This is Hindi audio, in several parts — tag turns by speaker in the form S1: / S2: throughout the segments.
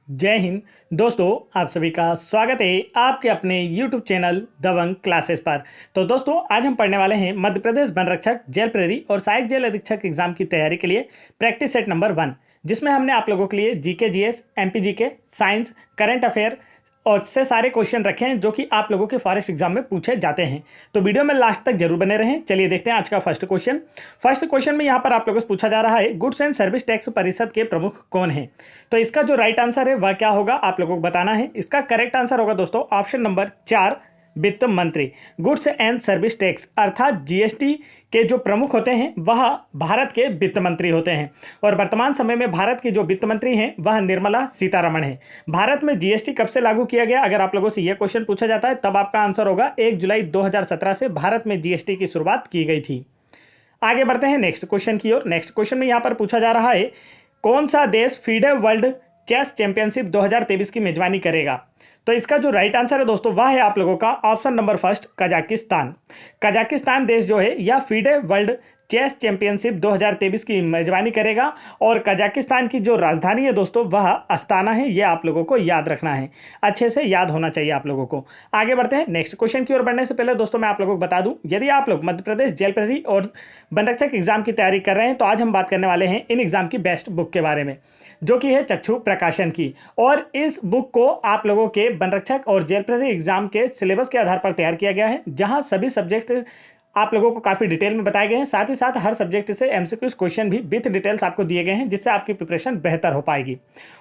S1: जय हिंद दोस्तों, आप सभी का स्वागत है आपके अपने YouTube चैनल दबंग क्लासेस पर। तो दोस्तों, आज हम पढ़ने वाले हैं मध्य प्रदेश वन रक्षक, जेल प्रहरी और सहायक जेल अधीक्षक एग्जाम की तैयारी के लिए प्रैक्टिस सेट नंबर 1, जिसमें हमने आप लोगों के लिए GK, GS, MP GK, science, current affair और से सारे क्वेश्चन रखे हैं जो कि आप लोगों के फॉरेस्ट एग्जाम में पूछे जाते हैं। तो वीडियो में लास्ट तक जरूर बने रहें। चलिए देखते हैं आज का फर्स्ट क्वेश्चन में यहाँ पर आप लोगों से पूछा जा रहा है, गुड्स एंड सर्विस टैक्स परिषद के प्रमुख कौन है। तो इसका जो राइट आंसर है वह क्या होगा, आप लोगों को बताना है। इसका करेक्ट आंसर होगा दोस्तों ऑप्शन नंबर 4, वित्त मंत्री। गुड्स एंड सर्विस टैक्स अर्थात जीएसटी के जो प्रमुख होते हैं वह भारत के वित्त मंत्री होते हैं और वर्तमान समय में भारत के जो वित्त मंत्री हैं वह निर्मला सीतारमण है। भारत में जीएसटी कब से लागू किया गया, अगर आप लोगों से यह क्वेश्चन पूछा जाता है तब आपका आंसर होगा 1 जुलाई 2017 से भारत में जीएसटी की शुरुआत की गई थी। आगे बढ़ते हैं नेक्स्ट क्वेश्चन की ओर। नेक्स्ट क्वेश्चन में यहां पर पूछा जा रहा है, कौन सा देश फीडे वर्ल्ड चेस चैंपियनशिप 2023 की मेजबानी करेगा। तो इसका जो राइट आंसर है दोस्तों वह है आप लोगों का ऑप्शन नंबर 1, कजाकिस्तान। कजाकिस्तान देश जो है यह फीडे वर्ल्ड चेस चैंपियनशिप 2023 की मेजबानी करेगा और कजाकिस्तान की जो राजधानी है दोस्तों वह अस्ताना है। यह आप लोगों को याद रखना है, अच्छे से याद होना चाहिए आप लोगों को। आगे बढ़ते हैं नेक्स्ट क्वेश्चन की ओर। बढ़ने से पहले दोस्तों मैं आप लोगों को बता दूं, यदि आप लोग मध्य प्रदेश जेल प्रहरी और वन रक्षक एग्जाम की तैयारी कर रहे हैं तो आज हम बात करने वाले हैं इन एग्जाम की बेस्ट बुक के बारे में, जो कि है चक्षु प्रकाशन की। और इस बुक को आप लोगों के वन रक्षक और जेल प्रहरी एग्जाम के सिलेबस के आधार पर तैयार किया गया है, जहां सभी सब्जेक्ट आप लोगों को काफ़ी डिटेल में बताए गए हैं। साथ ही साथ हर सब्जेक्ट से एमसीक्यूज क्वेश्चन भी विथ डिटेल्स आपको दिए गए हैं, जिससे आपकी प्रिपरेशन बेहतर हो पाएगी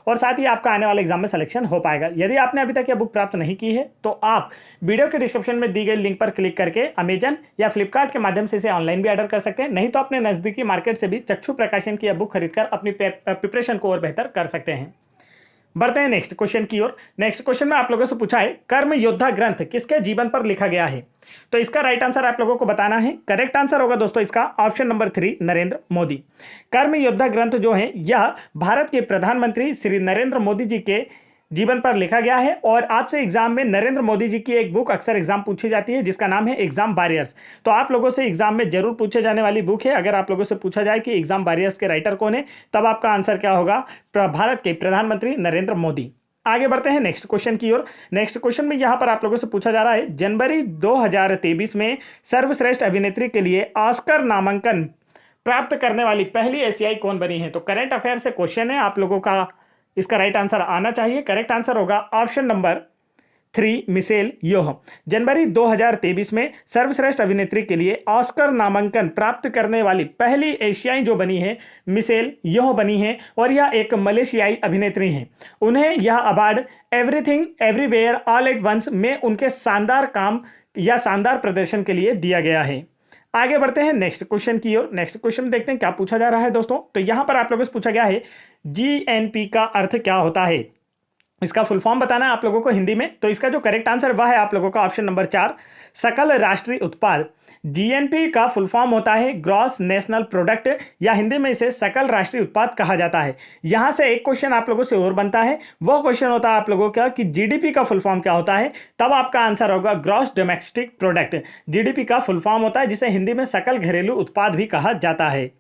S1: और साथ ही आपका आने वाले एग्जाम में सिलेक्शन हो पाएगा। यदि आपने अभी तक यह बुक प्राप्त नहीं की है तो आप वीडियो के डिस्क्रिप्शन में दी गई लिंक पर क्लिक करके अमेजन या फ्लिपकार्ट के माध्यम से इसे ऑनलाइन भी ऑर्डर कर सकते हैं, नहीं तो अपने नज़दीकी मार्केट से भी चक्षु प्रकाशन की यह बुक खरीदकर अपनी प्रिपरेशन को और बेहतर कर सकते हैं। बढ़ते हैं नेक्स्ट क्वेश्चन की ओर। नेक्स्ट क्वेश्चन में आप लोगों से पूछा है, कर्म योद्धा ग्रंथ किसके जीवन पर लिखा गया है। तो इसका राइट आंसर आप लोगों को बताना है। करेक्ट आंसर होगा दोस्तों इसका ऑप्शन नंबर 3, नरेंद्र मोदी। कर्म योद्धा ग्रंथ जो है यह भारत के प्रधानमंत्री श्री नरेंद्र मोदी जी के जीवन पर लिखा गया है। और आपसे एग्जाम में नरेंद्र मोदी जी की एक बुक अक्सर एग्जाम पूछी जाती है जिसका नाम है एग्जाम वॉरियर्स। तो आप लोगों से एग्जाम में जरूर पूछे जाने वाली बुक है। अगर आप लोगों से पूछा जाए कि एग्जाम वॉरियर्स के राइटर कौन है, तब आपका आंसर क्या होगा, भारत के प्रधानमंत्री नरेंद्र मोदी। आगे बढ़ते हैं नेक्स्ट क्वेश्चन की ओर। नेक्स्ट क्वेश्चन में यहां पर आप लोगों से पूछा जा रहा है, जनवरी 2023 में सर्वश्रेष्ठ अभिनेत्री के लिए ऑस्कर नामांकन प्राप्त करने वाली पहली एशियाई कौन बनी है। तो करंट अफेयर से क्वेश्चन है, आप लोगों का इसका राइट आंसर आना चाहिए। करेक्ट आंसर होगा ऑप्शन नंबर 3, मिशेल योह। जनवरी 2023 में सर्वश्रेष्ठ अभिनेत्री के लिए ऑस्कर नामांकन प्राप्त करने वाली पहली एशियाई जो बनी है मिशेल योह बनी है और यह एक मलेशियाई अभिनेत्री हैं। उन्हें यह award everything everywhere all at once में उनके शानदार काम या शानदार प्रदर्शन के लिए दिया गया है। आगे बढ़ते हैं नेक्स्ट क्वेश्चन की ओर। नेक्स्ट क्वेश्चन में देखते हैं क्या पूछा जा रहा है दोस्तों। तो यहां पर आप लोगों से पूछा गया है, जीएनपी का अर्थ क्या होता है, इसका फुल फॉर्म बताना है आप लोगों को हिंदी में। तो इसका जो करेक्ट आंसर वह है आप लोगों का ऑप्शन नंबर 4, सकल राष्ट्रीय उत्पाद। जीएनपी का फुल फॉर्म होता है ग्रॉस नेशनल प्रोडक्ट, या हिंदी में इसे सकल राष्ट्रीय उत्पाद कहा जाता है। यहां से एक क्वेश्चन आप लोगों से और बनता है, वो क्वेश्चन होता है आप लोगों का कि जीडीपी का फुल फॉर्म क्या होता है। तब आपका आंसर होगा ग्रॉस डोमेस्टिक प्रोडक्ट। जीडीपी का फुल फॉर्म होता है जिसे हिंदी में सकल घरेलू उत्पाद भी कहा जाता है।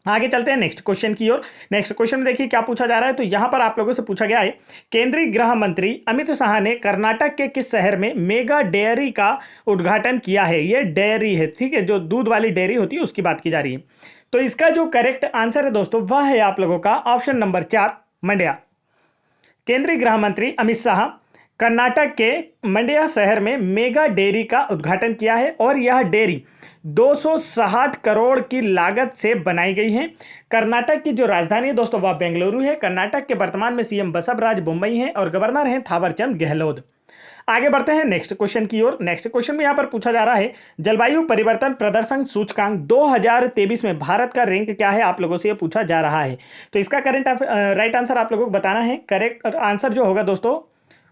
S1: आगे चलते हैं नेक्स्ट क्वेश्चन की ओर। नेक्स्ट क्वेश्चन में देखिए क्या पूछा जा रहा है। तो यहां पर आप लोगों से पूछा गया है, केंद्रीय गृह मंत्री अमित शाह ने कर्नाटक के किस शहर में मेगा डेयरी का उद्घाटन किया है। यह डेयरी है, ठीक है, जो दूध वाली डेयरी होती है उसकी बात की जा रही है। तो इसका जो करेक्ट आंसर है दोस्तों वह है आप लोगों का ऑप्शन नंबर 4, मंड्या। केंद्रीय गृह मंत्री अमित शाह कर्नाटक के मंड्या शहर में मेगा डेयरी का उद्घाटन किया है और यह डेयरी 260 करोड़ की लागत से बनाई गई है। कर्नाटक की जो राजधानी है दोस्तों वह बेंगलुरु है। कर्नाटक के वर्तमान में सीएम बसवराज बोम्मई हैं और गवर्नर हैं थावरचंद गहलोत। आगे बढ़ते हैं नेक्स्ट क्वेश्चन की ओर। नेक्स्ट क्वेश्चन में यहां पर पूछा जा रहा है, जलवायु परिवर्तन प्रदर्शन सूचकांक 2023 में भारत का रैंक क्या है, आप लोगों से यह पूछा जा रहा है। तो इसका राइट आंसर आप लोगों को बताना है। करेक्ट आंसर जो होगा दोस्तों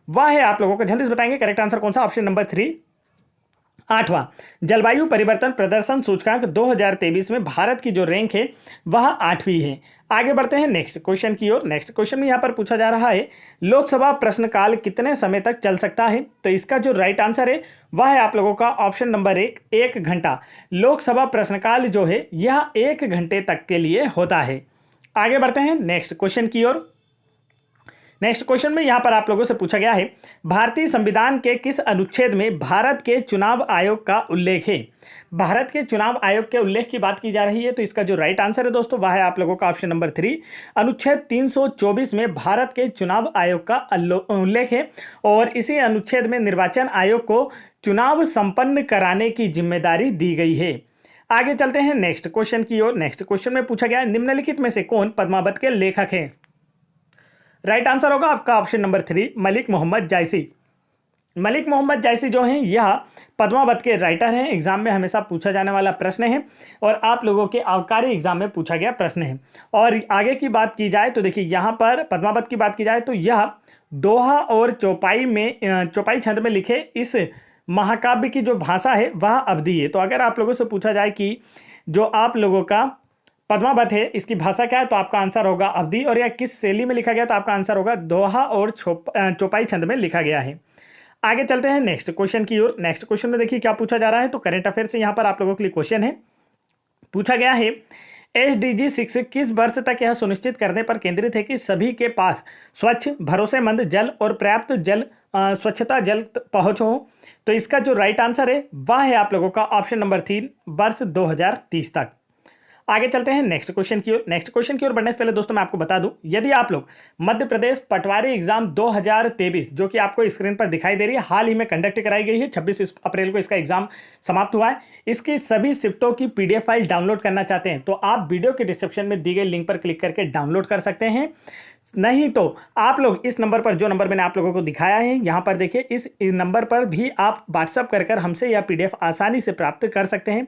S1: वह है आप लोगों को जल्दी से बताएंगे। करेक्ट आंसर कौन सा, ऑप्शन नंबर 3, 8वां। जलवायु परिवर्तन प्रदर्शन सूचकांक 2023 में भारत की जो रैंक है वह 8वीं है। आगे बढ़ते हैं नेक्स्ट क्वेश्चन की ओर। नेक्स्ट क्वेश्चन में यहां पर पूछा जा रहा है, लोकसभा प्रश्नकाल कितने समय तक चल सकता है। तो इसका जो राइट आंसर है वह है आप लोगों का ऑप्शन नंबर 1, 1 घंटा। लोकसभा प्रश्नकाल जो है यह 1 घंटे तक के लिए होता है। आगे बढ़ते हैं नेक्स्ट क्वेश्चन की ओर। नेक्स्ट क्वेश्चन में यहाँ पर आप लोगों से पूछा गया है, भारतीय संविधान के किस अनुच्छेद में भारत के चुनाव आयोग का उल्लेख है। भारत के चुनाव आयोग के उल्लेख की बात की जा रही है, तो इसका जो राइट आंसर है दोस्तों वह है आप लोगों का ऑप्शन नंबर 3, अनुच्छेद 324 में भारत के चुनाव आयोग का उल्लेख है और इसी अनुच्छेद में निर्वाचन आयोग को चुनाव संपन्न कराने की जिम्मेदारी दी गई है। आगे चलते हैं नेक्स्ट क्वेश्चन की ओर। नेक्स्ट क्वेश्चन में पूछा गया है, निम्नलिखित में से कौन पद्मावत के लेखक हैं। राइट आंसर होगा आपका ऑप्शन नंबर 3, मलिक मोहम्मद जायसी। मलिक मोहम्मद जायसी जो हैं यह पद्मावत के राइटर हैं। एग्जाम में हमेशा पूछा जाने वाला प्रश्न है और आप लोगों के आबकारी एग्जाम में पूछा गया प्रश्न है। और आगे की बात की जाए तो देखिए यहाँ पर पद्मावत की बात की जाए तो यह दोहा और चौपाई छंद में लिखे इस महाकाव्य की जो भाषा है वह अवधी है। तो अगर आप लोगों से पूछा जाए कि जो आप लोगों का पद्मावत है इसकी भाषा क्या है, तो आपका आंसर होगा अवधी, और यह किस शैली में लिखा गया, तो आपका आंसर होगा दोहा और चौपाई छंद में लिखा गया है। आगे चलते हैं नेक्स्ट क्वेश्चन की ओर। नेक्स्ट क्वेश्चन में देखिए क्या पूछा जा रहा है, तो करंट अफेयर से यहाँ पर आप लोगों के लिए क्वेश्चन है। पूछा गया है, SDG 6 किस वर्ष तक यह सुनिश्चित करने पर केंद्रित है कि सभी के पास स्वच्छ, भरोसेमंद जल और पर्याप्त स्वच्छता जल पहुंच हो। तो इसका जो राइट आंसर है वह है आप लोगों का ऑप्शन नंबर 3, वर्ष 2030 तक। आगे चलते हैं नेक्स्ट क्वेश्चन की ओर। नेक्स्ट क्वेश्चन की ओर बढ़ने से पहले दोस्तों मैं आपको बता दूं, यदि आप लोग मध्य प्रदेश पटवारी एग्जाम 2023 जो कि आपको स्क्रीन पर दिखाई दे रही है, हाल ही में कंडक्ट कराई गई है, 26 अप्रैल को इसका एग्जाम समाप्त हुआ है। इसकी सभी शिफ्टों की PDF फाइल डाउनलोड करना चाहते हैं तो आप वीडियो के डिस्क्रिप्शन में दी गई लिंक पर क्लिक करके डाउनलोड कर सकते हैं। नहीं तो आप लोग इस नंबर पर, जो नंबर मैंने आप लोगों को दिखाया है यहाँ पर देखिए, इस नंबर पर भी आप व्हाट्सअप कर हमसे यह PDF आसानी से प्राप्त कर सकते हैं।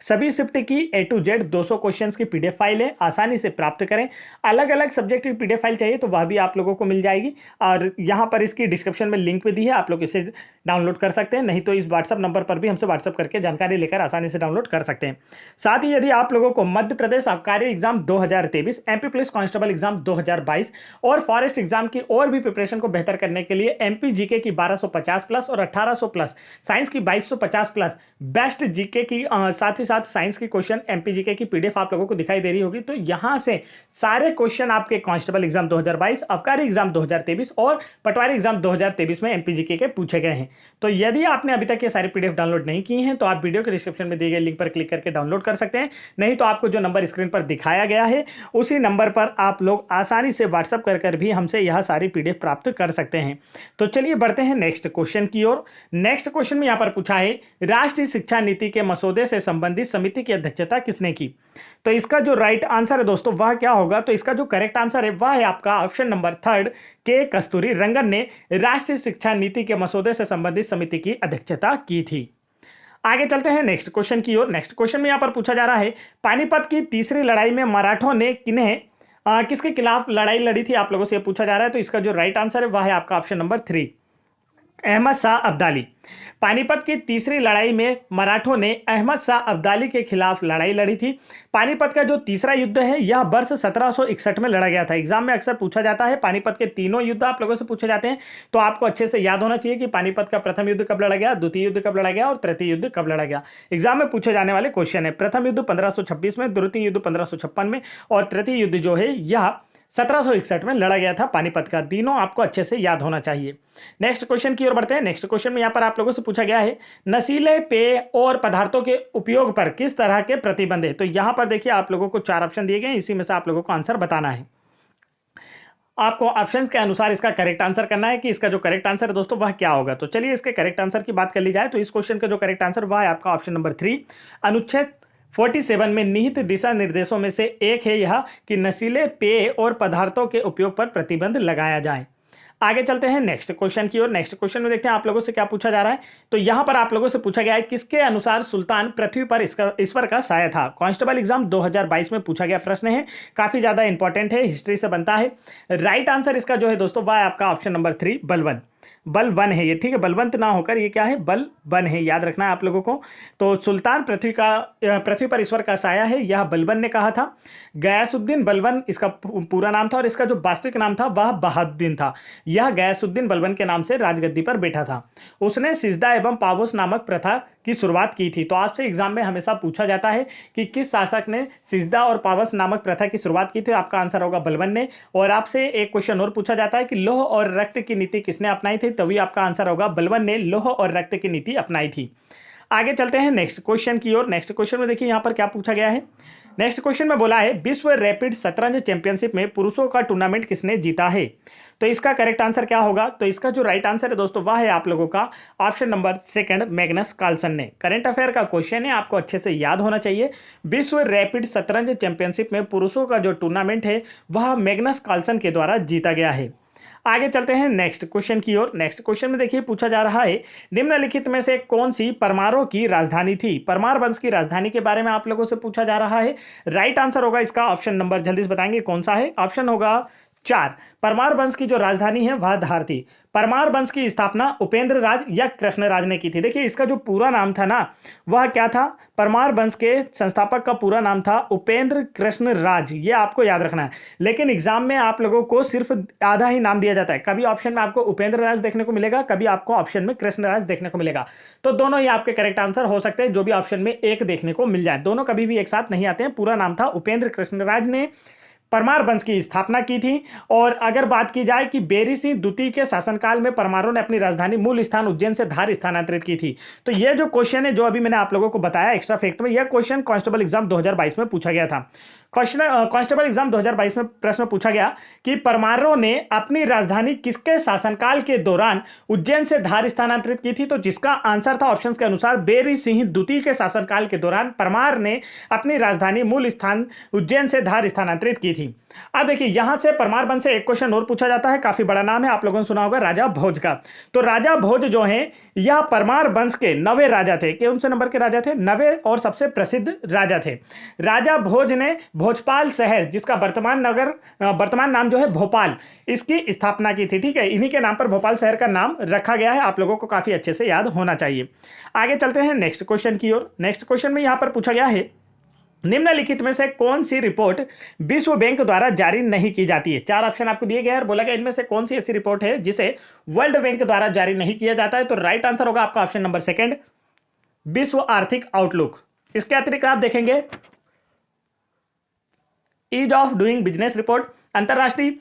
S1: सभी शिफ्ट की A to Z 200 क्वेश्चंस की PDF फाइल है, आसानी से प्राप्त करें। अलग अलग सब्जेक्ट की PDF फाइल चाहिए तो वह भी आप लोगों को मिल जाएगी और यहाँ पर इसकी डिस्क्रिप्शन में लिंक भी दी है, आप लोग इसे डाउनलोड कर सकते हैं। नहीं तो इस व्हाट्सअप नंबर पर भी हमसे व्हाट्सअप करके जानकारी लेकर आसानी से डाउनलोड कर सकते हैं। साथ ही यदि आप लोगों को मध्य प्रदेश आबकारी exam 2023, MP police constable exam 2022 और फॉरेस्ट एग्जाम की और भी प्रिपरेशन को बेहतर करने के लिए MP जीके की 1250 प्लस और 1800 प्लस, साइंस की 2250 प्लस, बेस्ट जीके की साथ ही साथ साइंस की क्वेश्चन MP जीके की PDF आप लोगों को दिखाई दे रही होगी। तो यहां से सारे क्वेश्चन आपके कांस्टेबल एग्जाम 2022, आबकारी एग्जाम 2023 और पटवारी एग्जाम 2023 में MP जीके के पूछे गए हैं। तो यदि आपने अभी तक ये सारी PDF डाउनलोड नहीं की हैं तो आप वीडियो के डिस्क्रिप्शन में दिए गए लिंक पर क्लिक करके डाउनलोड कर सकते हैं। नहीं तो आपको जो नंबर स्क्रीन पर दिखाया गया है उसी नंबर पर आप लोग आसानी से व्हाट्सअप कर भी हमसे यह सारी PDF प्राप्त कर सकते हैं। तो चलिए बढ़ते हैं नेक्स्ट क्वेश्चन की ओर। नेक्स्ट क्वेश्चन में यहाँ पर पूछा है, राष्ट्रीय शिक्षा नीति के मसौदे से संबंधित समिति की अध्यक्षता किसने की। तो इसका जो राइट आंसर है दोस्तों वह क्या होगा, तो इसका जो करेक्ट आंसर है वह है आपका ऑप्शन नंबर 3, के कस्तूरी रंगन ने राष्ट्रीय शिक्षा नीति के मसौदे से संबंधित समिति की अध्यक्षता की थी। आगे चलते हैं नेक्स्ट क्वेश्चन की ओर। नेक्स्ट क्वेश्चन में यहाँ पर पूछा जा रहा है, पानीपत की तीसरी लड़ाई में मराठों ने किसके खिलाफ लड़ाई लड़ी थी, आप लोगों से पूछा जा रहा है। तो इसका जो राइट आंसर है वह है आपका ऑप्शन नंबर 3, अहमद शाह अब्दाली। पानीपत की तीसरी लड़ाई में मराठों ने अहमद शाह अब्दाली के खिलाफ लड़ाई लड़ी थी। पानीपत का जो तीसरा युद्ध है यह वर्ष 1761 में लड़ा गया था। एग्जाम में अक्सर पूछा जाता है, पानीपत के तीनों युद्ध आप लोगों से पूछे जाते हैं तो आपको अच्छे से याद होना चाहिए कि पानीपत का प्रथम युद्ध कब लड़ा गया, द्वितीय युद्ध कब लड़ा गया और तृतीय युद्ध कब लड़ा गया। एग्जाम में पूछे जाने वाले क्वेश्चन है। प्रथम युद्ध 1526 में, द्वितीय युद्ध 1556 में और तृतीय युद्ध जो है यह 1761 में लड़ा गया था पानीपत का। तीनों आपको अच्छे से याद होना चाहिए। नेक्स्ट क्वेश्चन की ओर बढ़ते हैं। नेक्स्ट क्वेश्चन में यहाँ पर आप लोगों से पूछा गया है, नशीले पेय और पदार्थों के उपयोग पर किस तरह के प्रतिबंध है। तो यहाँ पर देखिए आप लोगों को 4 ऑप्शन दिए गए हैं, इसी में से आप लोगों को आंसर बताना है। आपको ऑप्शन के अनुसार इसका करेक्ट आंसर करना है कि इसका जो करेक्ट आंसर है दोस्तों वह क्या होगा। तो चलिए इसके करेक्ट आंसर की बात कर ली जाए तो इस क्वेश्चन का जो करेक्ट आंसर वह है आपका ऑप्शन नंबर 3, अनुच्छेद 47 में निहित दिशा निर्देशों में से एक है यह कि नशीले पेय और पदार्थों के उपयोग पर प्रतिबंध लगाया जाए। आगे चलते हैं नेक्स्ट क्वेश्चन की ओर। नेक्स्ट क्वेश्चन में देखते हैं आप लोगों से क्या पूछा जा रहा है। तो यहां पर आप लोगों से पूछा गया है, किसके अनुसार सुल्तान पृथ्वी पर ईश्वर का साया था। कांस्टेबल एग्जाम 2022 में पूछा गया प्रश्न है, काफी ज्यादा इंपॉर्टेंट है, हिस्ट्री से बनता है। राइट आंसर इसका जो है दोस्तों वह है आपका ऑप्शन नंबर 3, बलवन। बलवन है ये, ठीक है, बलवंत ना होकर ये क्या है, बलवन है, याद रखना है आप लोगों को। तो सुल्तान पृथ्वी पर ईश्वर का साया है, यह बलवन ने कहा था। गयासुद्दीन बलवन इसका पूरा नाम था और इसका जो वास्तविक नाम था वह बहाउद्दीन था। यह गयासुद्दीन बलवन के नाम से राजगद्दी पर बैठा था। उसने सिजदा एवं पावोस नामक प्रथा की शुरुआत की थी। तो आपसे एग्जाम में हमेशा पूछा जाता है कि किस शासक ने सिजदा और पावस नामक प्रथा की शुरुआत की थी। आपका आंसर होगा बलबन ने। और आपसे एक क्वेश्चन और पूछा जाता है कि लौह और रक्त की नीति किसने अपनाई थी, तभी आपका आंसर होगा बलबन ने लौह और रक्त की नीति अपनाई थी। आगे चलते हैं नेक्स्ट क्वेश्चन की ओर। नेक्स्ट क्वेश्चन में देखिए यहाँ पर क्या पूछा गया है। नेक्स्ट क्वेश्चन में बोला है विश्व रैपिड शतरंज चैंपियनशिप में पुरुषों का टूर्नामेंट किसने जीता है। तो इसका करेक्ट आंसर क्या होगा, तो इसका जो राइट आंसर है दोस्तों वह है आप लोगों का option number second, Magnus Carlsen ने। करंट अफेयर का क्वेश्चन है, आपको अच्छे से याद होना चाहिए। विश्व रैपिड शतरंज चैंपियनशिप में पुरुषों का जो टूर्नामेंट है वह मैग्नस कार्लसन के द्वारा जीता गया है। आगे चलते हैं नेक्स्ट क्वेश्चन की ओर। नेक्स्ट क्वेश्चन में देखिए पूछा जा रहा है निम्नलिखित में से कौन सी परमारों की राजधानी थी। परमार वंश की राजधानी के बारे में आप लोगों से पूछा जा रहा है। राइट आंसर होगा इसका ऑप्शन नंबर, जल्दी से बताएंगे कौन सा है। ऑप्शन होगा 4। परमार वंश की जो राजधानी है वह धार थी। परमार वंश की स्थापना उपेंद्र राज या कृष्ण राज ने की थी। देखिए इसका जो पूरा नाम था ना वह क्या था, परमार वंश के संस्थापक का पूरा नाम था उपेंद्र कृष्ण राज, ये आपको याद रखना है। लेकिन एग्जाम में आप लोगों को सिर्फ आधा ही नाम दिया जाता है। कभी ऑप्शन में आपको उपेंद्र राज देखने को मिलेगा, कभी आपको ऑप्शन में कृष्ण राज देखने को मिलेगा। तो दोनों ही आपके करेक्ट आंसर हो सकते हैं, जो भी ऑप्शन में एक देखने को मिल जाए। दोनों कभी भी एक साथ नहीं आते हैं। पूरा नाम था उपेंद्र कृष्ण राज ने परमार वंश की स्थापना की थी। और अगर बात की जाए कि बेरी सिंह द्वितीय के शासनकाल में परमारों ने अपनी राजधानी मूल स्थान उज्जैन से धार स्थानांतरित की थी। तो यह जो क्वेश्चन है जो अभी मैंने आप लोगों को बताया एक्स्ट्रा फैक्ट में, यह क्वेश्चन कांस्टेबल एग्जाम 2022 में पूछा गया था। कांस्टेबल एग्जाम 2022 में प्रश्न पूछा गया कि परमारों ने अपनी राजधानी किसके शासनकाल के दौरान उज्जैन से धार स्थानांतरित की थी। तो जिसका आंसर था ऑप्शंस के अनुसार बेरी सिंह द्वितीय के शासनकाल के दौरान परमार ने अपनी राजधानी मूल स्थान उज्जैन से धार स्थानांतरित की थी। अब देखिए यहां से परमार वंश से एक क्वेश्चन और पूछा जाता है, काफी बड़ा नाम है, आप लोगों ने सुना होगा राजा भोज का। तो राजा भोज जो है यह परमार वंश के 9वें राजा थे। कौन से नंबर के राजा थे, 9वें और सबसे प्रसिद्ध राजा थे। राजा भोज ने भोजपाल शहर, जिसका वर्तमान नाम जो है भोपाल, इसकी स्थापना की थी। ठीक है, इन्हीं के नाम पर भोपाल शहर का नाम रखा गया है। आप लोगों को काफी अच्छे से याद होना चाहिए। आगे चलते हैं नेक्स्ट क्वेश्चन की ओर। नेक्स्ट क्वेश्चन में यहां पर पूछा गया है निम्नलिखित में से कौन सी रिपोर्ट विश्व बैंक द्वारा जारी नहीं की जाती है। 4 ऑप्शन आपको दिए गए हैं और बोला गया इनमें से कौन सी ऐसी रिपोर्ट है जिसे वर्ल्ड बैंक द्वारा जारी नहीं किया जाता है। तो राइट आंसर होगा आपका ऑप्शन नंबर सेकंड, विश्व आर्थिक आउटलुक। इसके अतिरिक्त आप देखेंगे ease of doing business report, अंतरराष्ट्रीय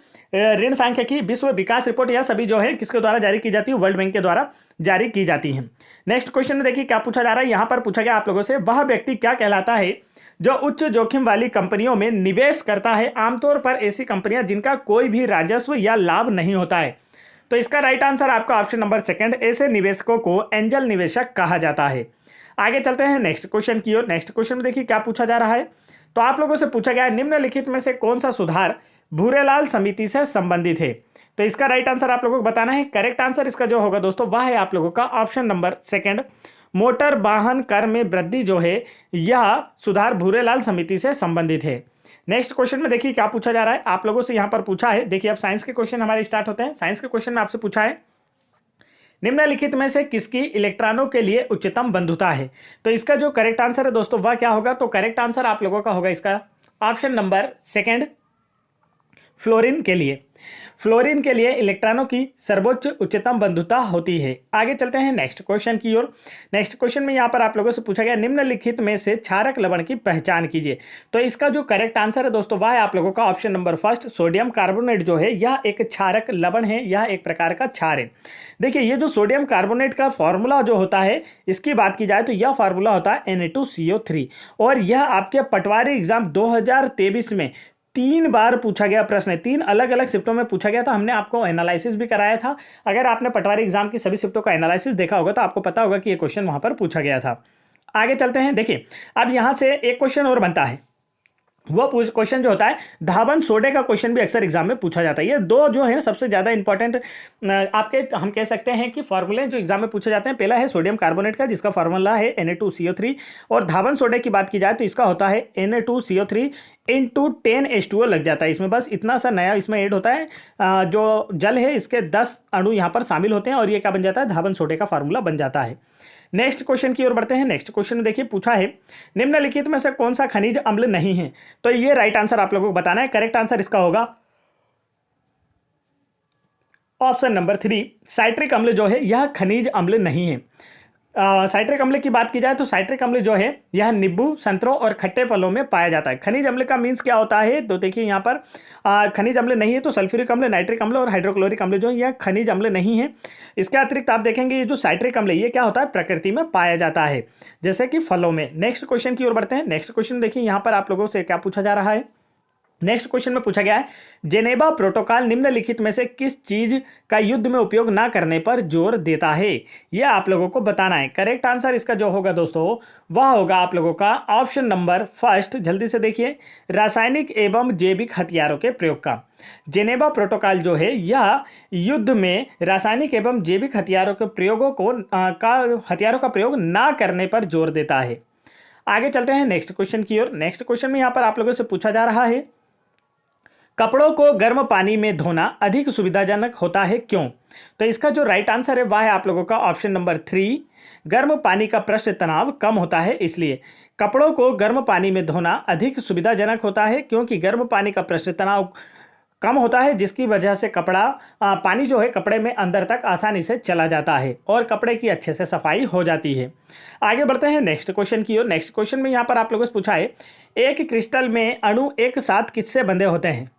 S1: ऋण सांख्यिकी, विश्व विकास रिपोर्ट, यह सभी जो है किसके द्वारा जारी की जाती है, वर्ल्ड बैंक के द्वारा जारी की जाती है। नेक्स्ट क्वेश्चन में देखिए क्या पूछा जा रहा है। यहां पर पूछा गया आप लोगों से वह व्यक्ति क्या कहलाता है जो उच्च जोखिम वाली कंपनियों में निवेश करता है, आमतौर पर ऐसी कंपनियां जिनका कोई भी राजस्व या लाभ नहीं होता है। तो इसका राइट आंसर आपका ऑप्शन नंबर सेकंड, ऐसे निवेशकों को एंजल निवेशक कहा जाता है। आगे चलते हैं नेक्स्ट क्वेश्चन की ओर। नेक्स्ट क्वेश्चन में देखिए क्या पूछा जा रहा है। तो आप लोगों से पूछा गया है निम्नलिखित में से कौन सा सुधार भूरेलाल समिति से संबंधित है। तो इसका राइट आंसर आप लोगों को बताना है। करेक्ट आंसर इसका जो होगा दोस्तों वह है आप लोगों का ऑप्शन नंबर सेकंड, मोटर वाहन कर में वृद्धि जो है यह सुधार भूरेलाल समिति से संबंधित है। नेक्स्ट क्वेश्चन में देखिए क्या पूछा जा रहा है। आप लोगों से यहां पर पूछा है, देखिए अब साइंस के क्वेश्चन हमारे स्टार्ट होते हैं। साइंस के क्वेश्चन में आपसे पूछा है निम्नलिखित में से किसकी इलेक्ट्रॉनों के लिए उच्चतम बंधुता है। तो इसका जो करेक्ट आंसर है दोस्तों वह क्या होगा, तो करेक्ट आंसर आप लोगों का होगा इसका ऑप्शन नंबर सेकंड, फ्लोरीन के लिए। फ्लोरीन के लिए इलेक्ट्रॉनों की सर्वोच्च उच्चतम बंधुता होती है। आगे चलते हैं नेक्स्ट क्वेश्चन की ओर। नेक्स्ट क्वेश्चन में यहाँ पर आप लोगों से पूछा गया निम्नलिखित में से क्षारक लवण की पहचान कीजिए। तो इसका जो करेक्ट आंसर है दोस्तों वह है आप लोगों का option number first, sodium carbonate जो है यह एक क्षारक लवण है, यह एक प्रकार का क्षार है। देखिए ये जो सोडियम कार्बोनेट का फॉर्मूला जो होता है इसकी बात की जाए तो यह फॉर्मूला होता है Na2CO3 और यह आपके पटवारी एग्जाम 2023 में 3 बार पूछा गया प्रश्न है। 3 अलग अलग शिफ्टों में पूछा गया था। हमने आपको एनालिसिस भी कराया था। अगर आपने पटवारी एग्जाम की सभी शिफ्टों का एनालिसिस देखा होगा तो आपको पता होगा कि ये क्वेश्चन वहां पर पूछा गया था। आगे चलते हैं। देखिए अब यहां से एक क्वेश्चन और बनता है, वो क्वेश्चन जो होता है धावन सोडे का क्वेश्चन भी अक्सर एग्जाम में पूछा जाता है। ये दो जो है सबसे ज़्यादा इंपॉर्टेंट आपके हम कह सकते हैं कि फॉर्मूले जो एग्जाम में पूछे जाते हैं। पहला है सोडियम कार्बोनेट का जिसका फार्मूला है Na2CO3 और धावन सोडे की बात की जाए तो इसका होता है Na2CO3 × 10H2O लग जाता है इसमें। बस इतना सा नया इसमें ऐड होता है, जो जल है इसके 10 अणु यहाँ पर शामिल होते हैं और ये क्या बन जाता है, धावन सोडे का फार्मूला बन जाता है। नेक्स्ट क्वेश्चन की ओर बढ़ते हैं। नेक्स्ट क्वेश्चन में देखिए पूछा है निम्नलिखित में से कौन सा खनिज अम्ल नहीं है। तो ये राइट आंसर आप लोगों को बताना है। करेक्ट आंसर इसका होगा ऑप्शन नंबर 3, साइट्रिक अम्ल जो है यह खनिज अम्ल नहीं है। साइट्रिक अम्ल की बात की जाए तो साइट्रिक अम्ल जो है यह नींबू, संतरों और खट्टे फलों में पाया जाता है। खनिज अम्ल का मीन्स क्या होता है, तो देखिए यहाँ पर खनिज अम्ल नहीं है तो सल्फ्यूरिक अम्ल, नाइट्रिक अम्ल और हाइड्रोक्लोरिक अम्ल जो है यह खनिज अम्ल नहीं है। इसके अतिरिक्त आप देखेंगे ये जो साइट्रिक अम्ल ये क्या होता है, प्रकृति में पाया जाता है जैसे कि फलों में। नेक्स्ट क्वेश्चन की ओर बढ़ते हैं। नेक्स्ट क्वेश्चन देखिए यहाँ पर आप लोगों से क्या पूछा जा रहा है। नेक्स्ट क्वेश्चन में पूछा गया है, जेनेवा प्रोटोकॉल निम्नलिखित में से किस चीज का युद्ध में उपयोग ना करने पर जोर देता है, यह आप लोगों को बताना है। करेक्ट आंसर इसका जो होगा दोस्तों वह होगा आप लोगों का ऑप्शन नंबर फर्स्ट। जल्दी से देखिए, रासायनिक एवं जैविक हथियारों के प्रयोग का। जेनेवा प्रोटोकॉल जो है यह युद्ध में रासायनिक एवं जैविक हथियारों के प्रयोगों को हथियारों का प्रयोग ना करने पर जोर देता है। आगे चलते हैं नेक्स्ट क्वेश्चन की ओर। नेक्स्ट क्वेश्चन में यहाँ पर आप लोगों से पूछा जा रहा है, कपड़ों को गर्म पानी में धोना अधिक सुविधाजनक होता है, क्यों? तो इसका जो राइट आंसर है वह है आप लोगों का ऑप्शन नंबर 3, गर्म पानी का पृष्ठ तनाव कम होता है इसलिए। कपड़ों को गर्म पानी में धोना अधिक सुविधाजनक होता है क्योंकि गर्म पानी का पृष्ठ तनाव कम होता है, जिसकी वजह से पानी जो है कपड़े में अंदर तक आसानी से चला जाता है और कपड़े की अच्छे से सफाई हो जाती है। आगे बढ़ते हैं नेक्स्ट क्वेश्चन की ओर। नेक्स्ट क्वेश्चन में यहाँ पर आप लोगों से पूछा है, एक क्रिस्टल में अणु एक साथ किससे बंधे होते हैं?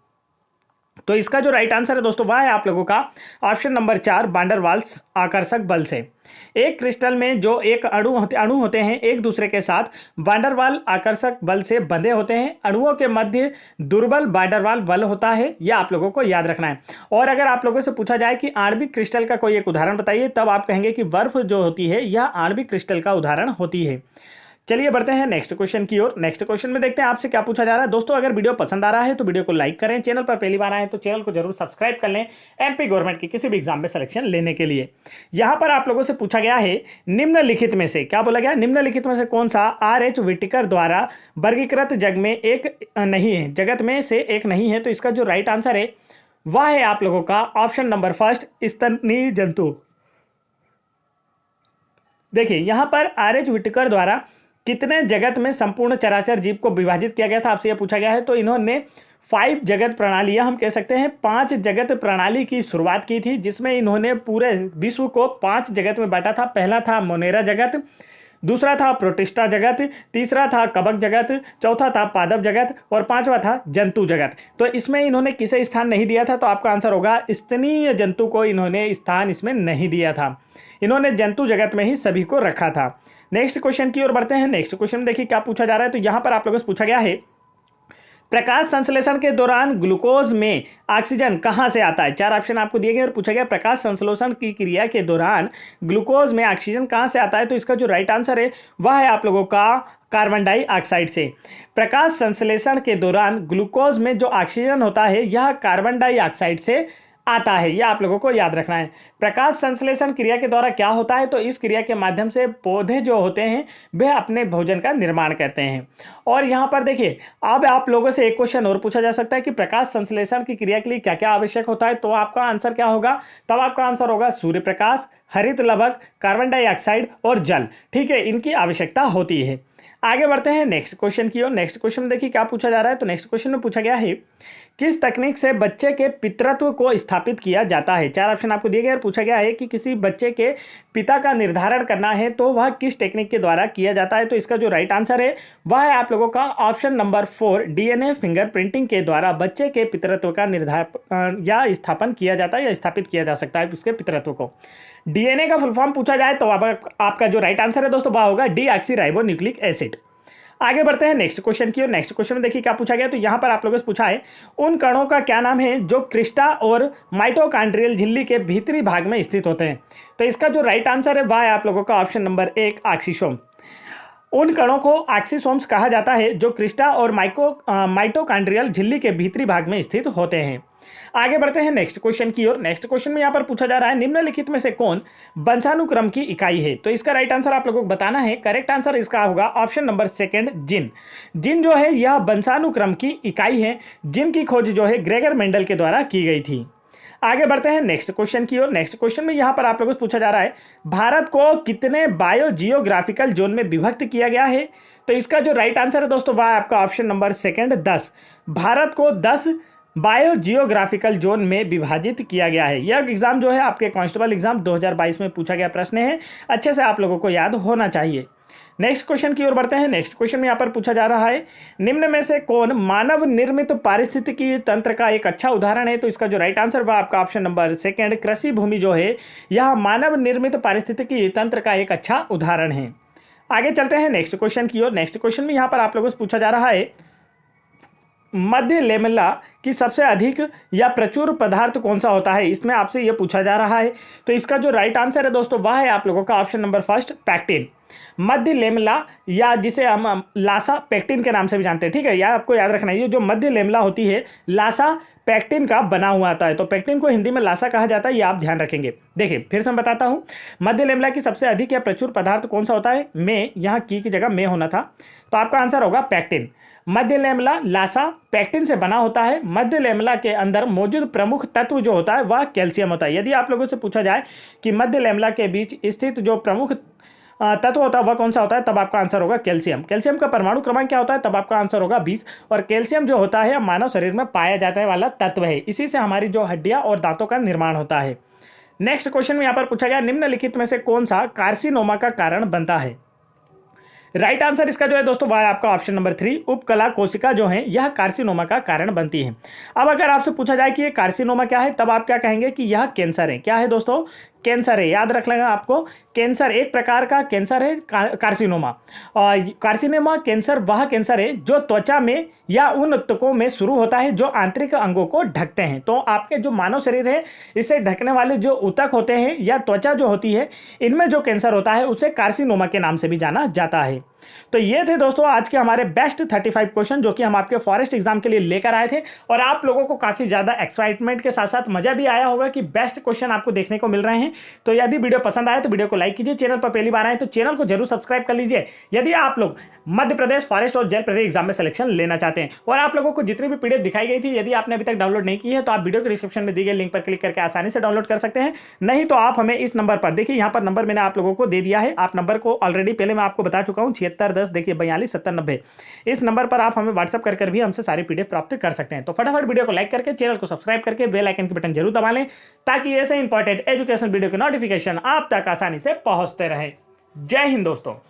S1: तो इसका जो राइट आंसर है दोस्तों वह है आप लोगों का option number 4, van der Waals आकर्षक बल से। एक क्रिस्टल में जो एक अणु होते हैं एक दूसरे के साथ वान डेर वाल आकर्षक बल से बंधे होते हैं। अणुओं के मध्य दुर्बल वान डेर वाल बल होता है, यह आप लोगों को याद रखना है। और अगर आप लोगों से पूछा जाए कि आणविक क्रिस्टल का कोई एक उदाहरण बताइए, तब आप कहेंगे कि बर्फ जो होती है यह आणविक क्रिस्टल का उदाहरण होती है। चलिए बढ़ते हैं नेक्स्ट क्वेश्चन की ओर। नेक्स्ट क्वेश्चन में देखते हैं आपसे क्या पूछा जा रहा है। दोस्तों अगर वीडियो पसंद आ रहा है तो वीडियो को लाइक करें, चैनल पर पहली बार आए तो चैनल को जरूर सब्सक्राइब कर लें एमपी गवर्नमेंट की किसी भी एग्जाम में सिलेक्शन लेने के लिए। यहां पर आप लोगों से पूछा गया है, निम्नलिखित में से क्या बोला गया, निम्नलिखित में से कौन सा आर.एच. व्हिटेकर द्वारा वर्गीकृत जगत में से एक नहीं है? तो इसका जो राइट आंसर है वह है आप लोगों का ऑप्शन नंबर फर्स्ट, स्तनी जंतु। देखिए यहां पर आर.एच. व्हिटेकर द्वारा कितने जगत में संपूर्ण चराचर जीव को विभाजित किया गया था, आपसे यह पूछा गया है। तो इन्होंने 5 जगत प्रणालियां, हम कह सकते हैं 5 जगत प्रणाली की शुरुआत की थी, जिसमें इन्होंने पूरे विश्व को 5 जगत में बांटा था। पहला था मोनेरा जगत, दूसरा था प्रोटिस्टा जगत, तीसरा था कवक जगत, चौथा था पादप जगत और पांचवा था जंतु जगत। तो इसमें इन्होंने किसे स्थान नहीं दिया था, तो आपका आंसर होगा स्तनीय जंतु को इन्होंने स्थान इसमें नहीं दिया था। इन्होंने जंतु जगत में ही सभी को रखा था। नेक्स्ट क्वेश्चन की ओर बढ़ते हैं। नेक्स्ट क्वेश्चन देखिए क्या पूछा जा रहा है। तो यहां पर आप लोगों से पूछा गया है, प्रकाश संश्लेषण के दौरान ग्लूकोज में ऑक्सीजन कहां से आता है? 4 ऑप्शन आपको दिए गए और पूछा गया प्रकाश संश्लेषण की क्रिया के दौरान ग्लूकोज में ऑक्सीजन कहां से आता है? तो इसका जो राइट आंसर है वह है आप लोगों का कार्बन डाइऑक्साइड से। प्रकाश संश्लेषण के दौरान ग्लूकोज में जो ऑक्सीजन होता है यह कार्बन डाइऑक्साइड से आता है, यह आप लोगों को याद रखना है। प्रकाश संश्लेषण क्रिया के द्वारा क्या होता है? तो इस क्रिया के माध्यम से पौधे जो होते हैं वे अपने भोजन का निर्माण करते हैं। और यहाँ पर देखिए अब आप लोगों से एक क्वेश्चन और पूछा जा सकता है कि प्रकाश संश्लेषण की क्रिया के लिए क्या क्या आवश्यक होता है? तो आपका आंसर क्या होगा? तब आपका आंसर होगा सूर्य प्रकाश, हरित लवक, कार्बन डाइऑक्साइड और जल। ठीक है, इनकी आवश्यकता होती है। आगे बढ़ते हैं नेक्स्ट क्वेश्चन की ओर। नेक्स्ट क्वेश्चन में देखिए क्या पूछा जा रहा है। तो नेक्स्ट क्वेश्चन में पूछा गया है, किस तकनीक से बच्चे के पितृत्व को स्थापित किया जाता है? 4 ऑप्शन आपको दिए गए और पूछा गया है कि किसी बच्चे के पिता का निर्धारण करना है तो वह किस टेक्निक के द्वारा किया जाता है? तो इसका जो राइट आंसर है वह है आप लोगों का ऑप्शन नंबर 4, डीएनए फिंगरप्रिंटिंग के द्वारा बच्चे के पितृत्व का निर्धारण या स्थापन किया जाता है या स्थापित किया जा सकता है उसके पितृत्व को। डीएनए का फुल फॉर्म पूछा जाए तो आपका जो राइट आंसर है दोस्तों वह होगा डीऑक्सीराइबोन्यूक्लिक एसिड। आगे बढ़ते हैं नेक्स्ट क्वेश्चन की ओर। नेक्स्ट क्वेश्चन में देखिए क्या पूछा गया। तो यहाँ पर आप लोगों से पूछा है, उन कणों का क्या नाम है जो क्रिस्टा और माइटोकॉन्ड्रियल झिल्ली के भीतरी भाग में स्थित होते हैं? तो इसका जो राइट आंसर है वह है आप लोगों का ऑप्शन नंबर 1, ऑक्सीसोम। उन कणों को ऑक्सीसोम्स कहा जाता है जो क्रिस्टा और माइटोकॉन्ड्रियल झिल्ली के भीतरी भाग में स्थित होते हैं। आगे बढ़ते हैं नेक्स्ट क्वेश्चन की ओर। नेक्स्ट क्वेश्चन में यहाँ पर पूछा जा रहा है, निम्नलिखित में से कौन वंशानुक्रम की इकाई है? तो इसका राइट आंसर आप लोगों को बताना है। करेक्ट आंसर इसका होगा ऑप्शन नंबर 2, जीन। जीन जो है यह वंशानुक्रम की इकाई है, जिनकी खोज जो है ग्रेगर मेंडल के द्वारा की गई थी। आगे बढ़ते हैं नेक्स्ट क्वेश्चन की ओर। नेक्स्ट क्वेश्चन में यहाँ पर आप लोगों से पूछा जा रहा है, भारत को कितने बायोजियोग्राफिकल जोन में विभक्त किया गया है? तो इसका जो राइट आंसर है दोस्तों वह आपका ऑप्शन नंबर 2, 10। भारत को 10 बायो जियोग्राफिकल जोन में विभाजित किया गया है। यह एग्जाम जो है आपके कांस्टेबल एग्जाम 2022 में पूछा गया प्रश्न है, अच्छे से आप लोगों को याद होना चाहिए। नेक्स्ट क्वेश्चन की ओर बढ़ते हैं। नेक्स्ट क्वेश्चन में यहाँ पर पूछा जा रहा है, निम्न में से कौन मानव निर्मित पारिस्थितिकी तंत्र का एक अच्छा उदाहरण है? तो इसका जो राइट आंसर वह आपका ऑप्शन नंबर सेकंड, कृषि भूमि जो है यह मानव निर्मित पारिस्थितिकी तंत्र का एक अच्छा उदाहरण है। आगे चलते हैं नेक्स्ट क्वेश्चन की ओर। नेक्स्ट क्वेश्चन में यहाँ पर आप लोगों से पूछा जा रहा है, मध्य लेमेला की सबसे अधिक या प्रचुर पदार्थ कौन सा होता है? इसमें आपसे यह पूछा जा रहा है। तो इसका जो राइट आंसर है दोस्तों वह है आप लोगों का ऑप्शन नंबर फर्स्ट, पैक्टिन। मध्य लेमेला या जिसे हम लासा पैक्टिन के नाम से भी जानते हैं, ठीक है, यह आपको याद रखना है। ये जो मध्य लेमेला होती है लासा पैक्टिन का बना हुआ आता है, तो पैक्टिन को हिंदी में लासा कहा जाता है, ये आप ध्यान रखेंगे। देखिए फिर से मैं बताता हूँ, मध्य लेमेला की सबसे अधिक या प्रचुर पदार्थ कौन सा होता है? में, यहाँ की जगह में होना था, तो आपका आंसर होगा पैक्टिन। मध्य लेमेला लासा पैक्टिन से बना होता है। मध्य लेमेला के अंदर मौजूद प्रमुख तत्व जो होता है वह कैल्शियम होता है। यदि आप लोगों से पूछा जाए कि मध्य लेमेला के बीच स्थित जो प्रमुख तत्व होता है वह कौन सा होता है, तब आपका आंसर होगा कैल्शियम। कैल्शियम का परमाणु क्रमांक क्या होता है? तब आपका आंसर होगा 20। और कैल्शियम जो होता है मानव शरीर में पाया जाता है वाला तत्व है, इसी से हमारी जो हड्डियां और दांतों का निर्माण होता है। नेक्स्ट क्वेश्चन में यहाँ पर पूछा गया, निम्नलिखित में से कौन सा कार्सिनोमा का कारण बनता है? राइट आंसर इसका जो है दोस्तों वह आपका ऑप्शन नंबर 3, उपकला कोशिका जो है यह कार्सिनोमा का कारण बनती है। अब अगर आपसे पूछा जाए कि ये कार्सिनोमा क्या है, तब आप क्या कहेंगे कि यह कैंसर है। क्या है दोस्तों? कैंसर है। याद रख लेना आपको, कैंसर एक प्रकार का कैंसर है कार्सिनोमा। और कार्सिनोमा कैंसर वह कैंसर है जो त्वचा में या उन ऊतकों में शुरू होता है जो आंतरिक अंगों को ढकते हैं। तो आपके जो मानव शरीर है इसे ढकने वाले जो ऊतक होते हैं या त्वचा जो होती है, इनमें जो कैंसर होता है उसे कार्सिनोमा के नाम से भी जाना जाता है। तो ये थे दोस्तों आज के हमारे बेस्ट 35 क्वेश्चन जो कि हम आपके फॉरेस्ट एग्जाम के लिए लेकर आए थे, और आप लोगों को काफी ज्यादा एक्साइटमेंट के साथ साथ मजा भी आया होगा कि बेस्ट क्वेश्चन आपको देखने को मिल रहे हैं। तो यदि वीडियो पसंद आए तो वीडियो को लाइक कीजिए, चैनल पर पहली बार आए तो चैनल को जरूर सब्सक्राइब कर लीजिए यदि आप लोग मध्य प्रदेश फॉरेस्ट और जेल प्रेरी एग्जाम में सिलेक्शन लेना चाहते हैं। और आप लोगों को जितनी भी पीडीएफ दिखाई गई थी, यदि आपने अभी तक डाउनलोड नहीं की है तो आप वीडियो के डिस्क्रिप्शन में दी गई लिंक पर क्लिक करके आसानी से डाउनलोड कर सकते हैं। नहीं तो आप हमें इस नंबर पर, देखिए यहाँ पर नंबर मैंने आप लोगों को दे दिया है, आप नंबर को ऑलरेडी पहले मैं आपको बता चुका हूँ 7610 देखिए 427090, इस नंबर पर आप हमें व्हाट्सअप कर भी हमसे सारी पीडीएफ प्राप्त कर सकते हैं। तो फटाफट वीडियो को लाइक करके चैनल को सब्सक्राइब करके बेल आइकन की बटन जरूर दबा लें ताकि ऐसे इंपॉर्टेंट एजुकेशनल वीडियो के नोटिफिकेशन आप तक आसानी से पहुंचते रहे। जय हिंद दोस्तों।